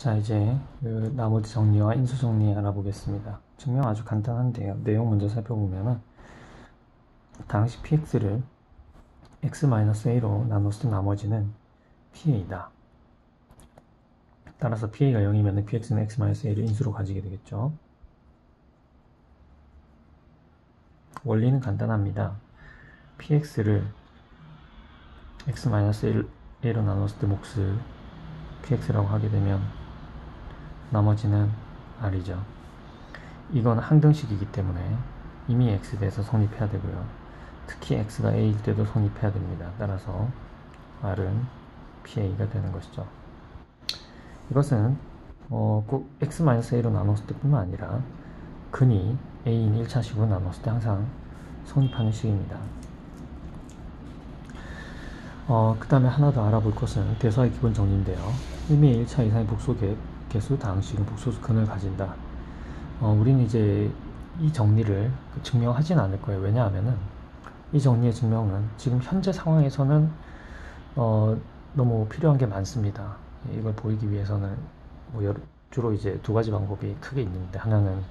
자, 이제 그 나머지 정리와 인수 정리 알아보겠습니다. 증명 아주 간단한데요. 내용 먼저 살펴보면은 당시 px를 x-a로 나눴을 때 나머지는 pa다. 따라서 pa가 0이면 px는 x-a를 인수로 가지게 되겠죠. 원리는 간단합니다. px를 x-a로 나눴을 때 몫을 px라고 하게 되면 나머지는 r이죠. 이건 항등식이기 때문에 이미 x에 대해서 성립해야 되고요. 특히 x가 a일 때도 성립해야 됩니다. 따라서 r은 pa가 되는 것이죠. 이것은 꼭 x-a로 나눴을 때 뿐만 아니라 근이 a인 1차식으로 나눴을 때 항상 성립하는 식입니다. 그 다음에 하나 더 알아볼 것은 대소의 기본 정리인데요. 1의 1차 이상의 복소 개수 다항식은 복소수 근을 가진다. 우리는 이제 이 정리를 증명하진 않을 거예요. 왜냐하면은 이 정리의 증명은 지금 현재 상황에서는 너무 필요한 게 많습니다. 이걸 보이기 위해서는 주로 이제 두 가지 방법이 크게 있는데, 하나는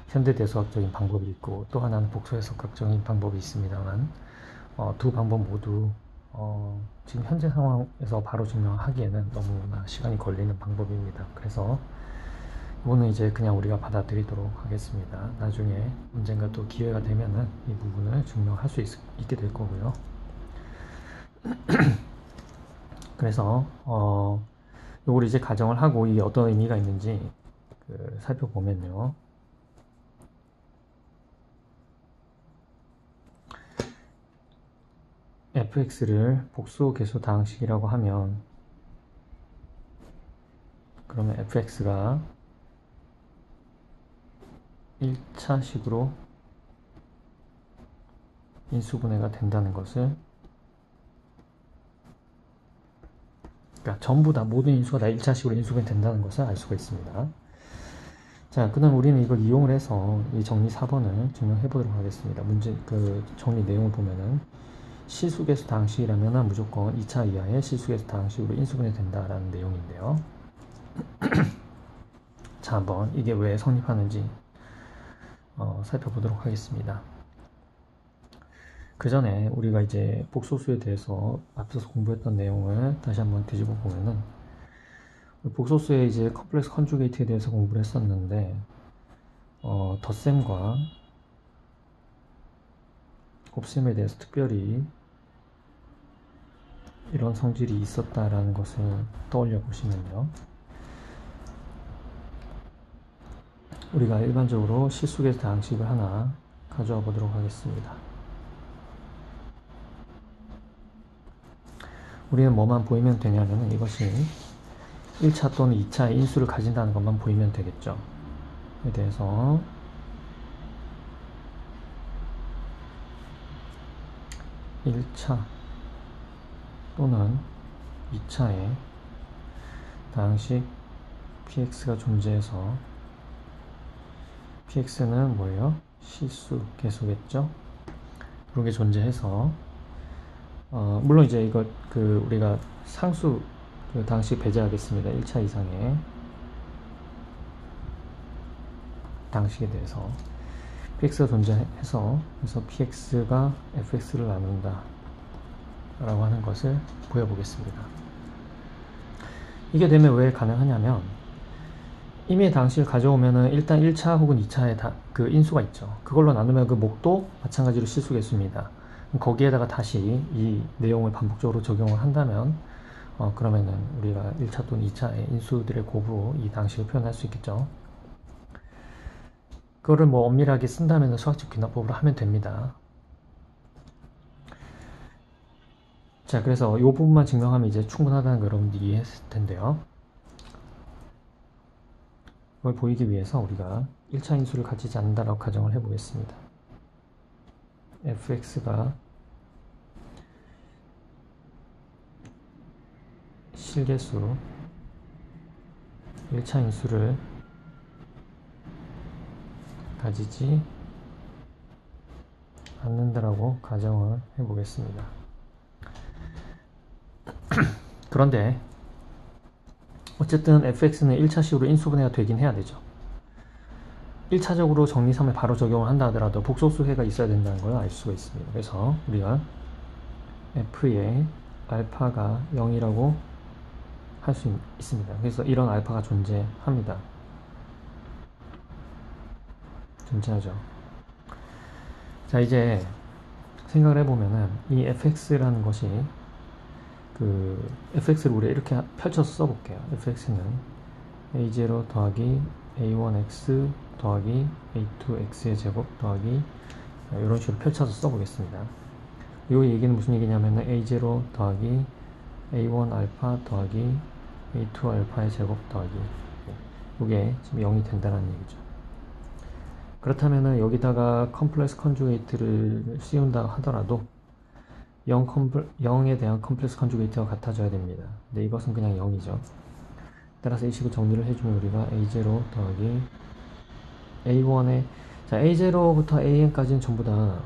현대 대수학적인 방법이 있고 또 하나는 복소 해석학적인 방법이 있습니다만, 두 방법 모두 지금 현재 상황에서 바로 증명하기에는 너무나 시간이 걸리는 방법입니다. 그래서 이거는 이제 그냥 우리가 받아들이도록 하겠습니다. 나중에 언젠가 또 기회가 되면은 이 부분을 증명할 수 있게 될 거고요. 그래서 요걸 이제 가정을 하고 이게 어떤 의미가 있는지 살펴보면요. fx를 복수 개수 다항식이라고 하면, 그러면 fx가 1차식으로 인수분해가 된다는 것을, 그러니까 전부 다 모든 인수가 다 1차식으로 인수분해 된다는 것을 알 수가 있습니다. 자, 그 다음 우리는 이걸 이용을 해서 이 정리 4번을 증명해 보도록 하겠습니다. 문제 정리 내용을 보면은 실수계수 다항식이라면 무조건 2차 이하의 실수계수 다항식으로 인수분해 된다라는 내용인데요. 자, 한번 이게 왜 성립하는지 살펴보도록 하겠습니다. 그 전에 우리가 이제 복소수에 대해서 앞서서 공부했던 내용을 다시 한번 뒤집어 보면은, 복소수의 이제 컴플렉스 컨주게이트에 대해서 공부를 했었는데, 덧셈과 곱셈에 대해서 특별히 이런 성질이 있었다라는 것을 떠올려 보시면요. 우리가 일반적으로 실수계수 다항식을 하나 가져와 보도록 하겠습니다. 우리는 뭐만 보이면 되냐면 이것이 1차 또는 2차의 인수를 가진다는 것만 보이면 되겠죠. 에 대해서 1차 또는 2차의 다항식 px가 존재해서, px는 뭐예요? 실수 계수겠죠? 그런 게 존재해서, 물론 이제 이거 우리가 상수 다항식 배제하겠습니다. 1차 이상의 다항식에 대해서 px가 존재해서, 그래서 px가 fx를 나눈다 라고 하는 것을 보여보겠습니다. 이게 되면 왜 가능하냐면, 임의의 다항식을 가져오면은 일단 1차 혹은 2차의 그 인수가 있죠. 그걸로 나누면 그 목도 마찬가지로 실수계수입니다. 거기에다가 다시 이 내용을 반복적으로 적용을 한다면 그러면은 우리가 1차 또는 2차의 인수들의 곱으로 이 다항식을 표현할 수 있겠죠. 그거를 뭐 엄밀하게 쓴다면 수학적 귀납법으로 하면 됩니다. 자, 그래서 이 부분만 증명하면 이제 충분하다는 걸 여러분들이 이해했을 텐데요. 그걸 보이기 위해서 우리가 1차 인수를 가지지 않는다라고 가정을 해보겠습니다. fx가 실계수 1차 인수를 가지지 않는다라고 가정을 해보겠습니다. 그런데 어쨌든 fx는 1차식으로 인수분해가 되긴 해야 되죠. 1차적으로 정리삼을 바로 적용을 한다 하더라도 복소수해가 있어야 된다는 걸 알 수가 있습니다. 그래서 우리가 f의 알파가 0이라고 할 수 있습니다. 그래서 이런 알파가 존재합니다. 존재하죠. 자, 이제 생각을 해보면은 이 fx라는 것이 fx를 우리가 이렇게 펼쳐서 써볼게요. fx는 a0 더하기 a1x 더하기 a2x의 제곱 더하기 이런 식으로 펼쳐서 써보겠습니다. 이 얘기는 무슨 얘기냐면은 a0 더하기 a1 알파 더하기 a2 알파의 제곱 더하기 이게 지금 0이 된다는 얘기죠. 그렇다면은 여기다가 컴플렉스 컨주게이트를 씌운다 하더라도 0에 대한 컴플렉스 컨주게이트가 같아져야 됩니다. 근데 이것은 그냥 0이죠. 따라서 이 식으로 정리를 해주면 우리가 a0 더하기 a1의 자 a0부터 an까지는 전부 다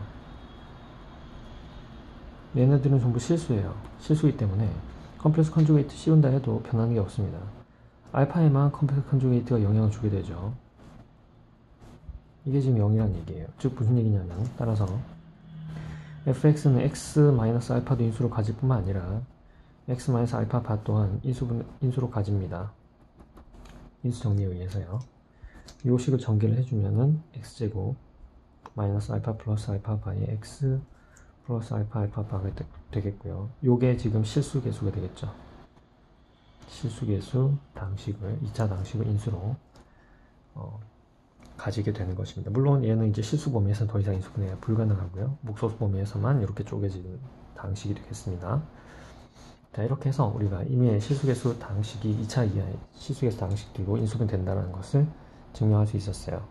얘네들은 전부 실수예요. 실수이기 때문에 컴플렉스 컨주게이트 씌운다 해도 변하는 게 없습니다. 알파에만 컴플렉스 컨주게이트가 영향을 주게 되죠. 이게 지금 0이란 얘기예요. 즉 무슨 얘기냐면 따라서 fx는 x-알파도 인수로 가질 뿐만 아니라 x-알파 바 또한 인수로 가집니다. 인수 정리에 의해서요. 이 식을 전개를 해주면은 x제곱 마이너스 알파 플러스 알파 바의 x 플러스 알파 알파 바가 되겠고요. 요게 지금 실수계수가 되겠죠. 실수계수 당식을 2차 당식을 인수로 가지게 되는 것입니다. 물론 얘는 이제 실수 범위에서는 더 이상 인수분해가 불가능하고요. 목소수 범위에서만 이렇게 쪼개지는 당식이 되겠습니다. 자, 이렇게 해서 우리가 이미 실수계수 당식이 2차 이하의 실수계수 당식이고 인수분해 된다는 것을 증명할 수 있었어요.